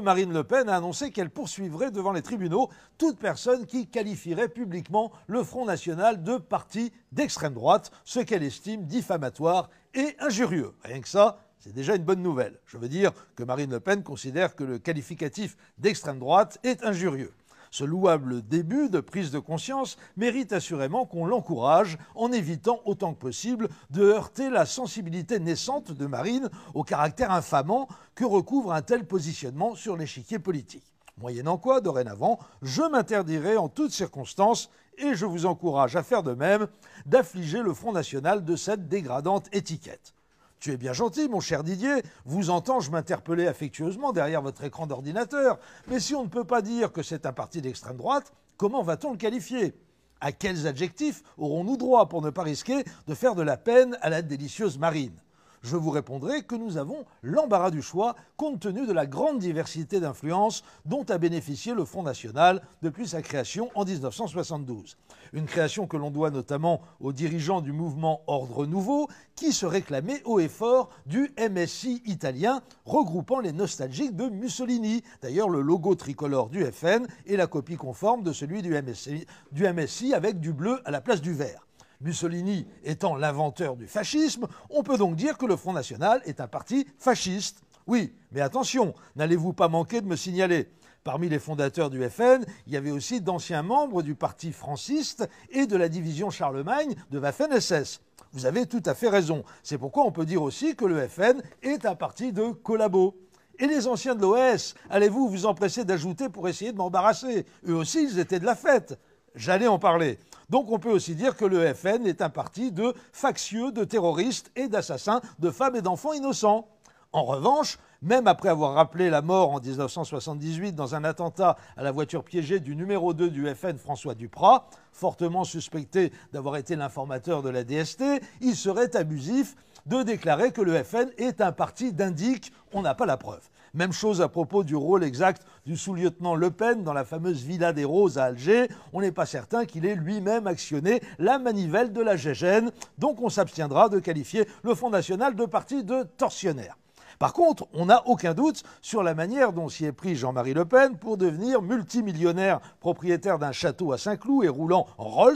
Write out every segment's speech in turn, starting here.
Marine Le Pen a annoncé qu'elle poursuivrait devant les tribunaux toute personne qui qualifierait publiquement le Front National de parti d'extrême droite, ce qu'elle estime diffamatoire et injurieux. Rien que ça, c'est déjà une bonne nouvelle. Je veux dire que Marine Le Pen considère que le qualificatif d'extrême droite est injurieux. Ce louable début de prise de conscience mérite assurément qu'on l'encourage en évitant autant que possible de heurter la sensibilité naissante de Marine au caractère infamant que recouvre un tel positionnement sur l'échiquier politique. Moyennant quoi, dorénavant, je m'interdirai en toutes circonstances, et je vous encourage à faire de même, d'affliger le Front National de cette dégradante étiquette. Tu es bien gentil, mon cher Didier, vous entends-je m'interpeller affectueusement derrière votre écran d'ordinateur, mais si on ne peut pas dire que c'est un parti d'extrême droite, comment va-t-on le qualifier ? À quels adjectifs aurons-nous droit pour ne pas risquer de faire de la peine à la délicieuse Marine ? Je vous répondrai que nous avons l'embarras du choix compte tenu de la grande diversité d'influences dont a bénéficié le Front National depuis sa création en 1972. Une création que l'on doit notamment aux dirigeants du mouvement Ordre Nouveau qui se réclamaient haut et fort du MSI italien regroupant les nostalgiques de Mussolini. D'ailleurs, le logo tricolore du FN est la copie conforme de celui du MSI avec du bleu à la place du vert. Mussolini étant l'inventeur du fascisme, on peut donc dire que le Front National est un parti fasciste. Oui, mais attention, n'allez-vous pas manquer de me signaler. Parmi les fondateurs du FN, il y avait aussi d'anciens membres du parti franciste et de la division Charlemagne de Waffen-SS. Vous avez tout à fait raison. C'est pourquoi on peut dire aussi que le FN est un parti de collabos. Et les anciens de l'OS, allez-vous vous empresser d'ajouter pour essayer de m'embarrasser? Eux aussi, ils étaient de la fête. J'allais en parler. Donc on peut aussi dire que le FN est un parti de factieux, de terroristes et d'assassins de femmes et d'enfants innocents. En revanche, même après avoir rappelé la mort en 1978 dans un attentat à la voiture piégée du numéro 2 du FN, François Duprat, fortement suspecté d'avoir été l'informateur de la DST, il serait abusif de déclarer que le FN est un parti d'indiques, on n'a pas la preuve. Même chose à propos du rôle exact du sous-lieutenant Le Pen dans la fameuse Villa des Roses à Alger. On n'est pas certain qu'il ait lui-même actionné la manivelle de la GIGN, donc on s'abstiendra de qualifier le Front National de parti de tortionnaire. Par contre, on n'a aucun doute sur la manière dont s'y est pris Jean-Marie Le Pen pour devenir multimillionnaire, propriétaire d'un château à Saint-Cloud et roulant en Rolls,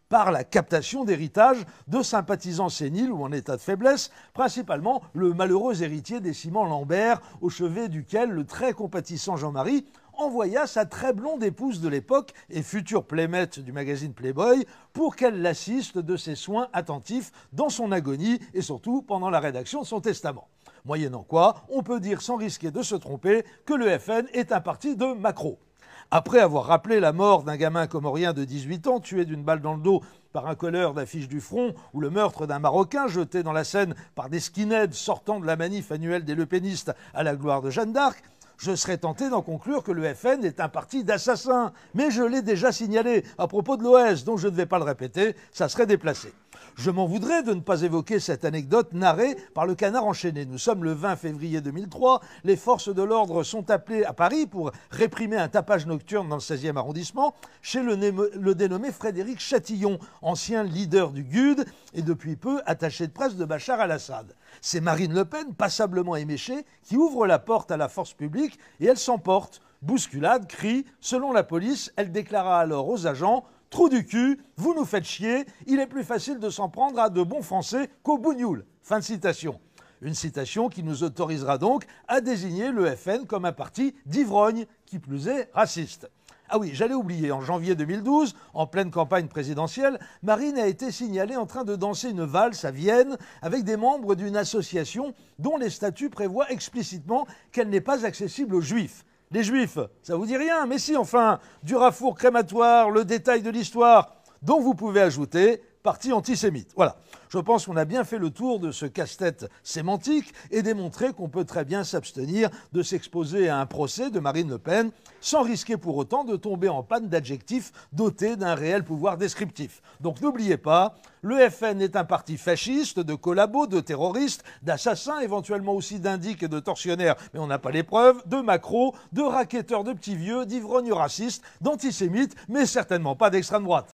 par la captation d'héritage de sympathisants séniles ou en état de faiblesse, principalement le malheureux héritier des ciments Lambert, au chevet duquel le très compatissant Jean-Marie envoya sa très blonde épouse de l'époque et future playmate du magazine Playboy pour qu'elle l'assiste de ses soins attentifs dans son agonie et surtout pendant la rédaction de son testament. Moyennant quoi, on peut dire sans risquer de se tromper que le FN est un parti de macro. Après avoir rappelé la mort d'un gamin comorien de 18 ans tué d'une balle dans le dos par un colleur d'affiches du front ou le meurtre d'un Marocain jeté dans la Seine par des skinheads sortant de la manif annuelle des lepénistes à la gloire de Jeanne d'Arc, je serais tenté d'en conclure que le FN est un parti d'assassins. Mais je l'ai déjà signalé à propos de l'OS, donc je ne vais pas le répéter, ça serait déplacé. Je m'en voudrais de ne pas évoquer cette anecdote narrée par le Canard enchaîné. Nous sommes le 20 février 2003, les forces de l'ordre sont appelées à Paris pour réprimer un tapage nocturne dans le 16e arrondissement chez le dénommé Frédéric Chatillon, ancien leader du GUD et depuis peu attaché de presse de Bachar al-Assad. C'est Marine Le Pen, passablement éméchée, qui ouvre la porte à la force publique et elle s'emporte. Bousculade, cri, selon la police, elle déclara alors aux agents « Trou du cul, vous nous faites chier, il est plus facile de s'en prendre à de bons Français qu'aux bougnoules. » Fin de citation. Une citation qui nous autorisera donc à désigner le FN comme un parti d'ivrogne, qui plus est raciste. Ah oui, j'allais oublier, en janvier 2012, en pleine campagne présidentielle, Marine a été signalée en train de danser une valse à Vienne avec des membres d'une association dont les statuts prévoient explicitement qu'elle n'est pas accessible aux juifs. Les juifs, ça vous dit rien? Mais si, enfin, du rafour crématoire, le détail de l'histoire, dont vous pouvez ajouter parti antisémite. Voilà. Je pense qu'on a bien fait le tour de ce casse-tête sémantique et démontré qu'on peut très bien s'abstenir de s'exposer à un procès de Marine Le Pen sans risquer pour autant de tomber en panne d'adjectifs dotés d'un réel pouvoir descriptif. Donc n'oubliez pas, le FN est un parti fasciste, de collabos, de terroristes, d'assassins, éventuellement aussi d'indiques et de tortionnaires, mais on n'a pas les preuves, de macros, de racketteurs de petits vieux, d'ivrognes racistes, d'antisémites, mais certainement pas d'extrême droite.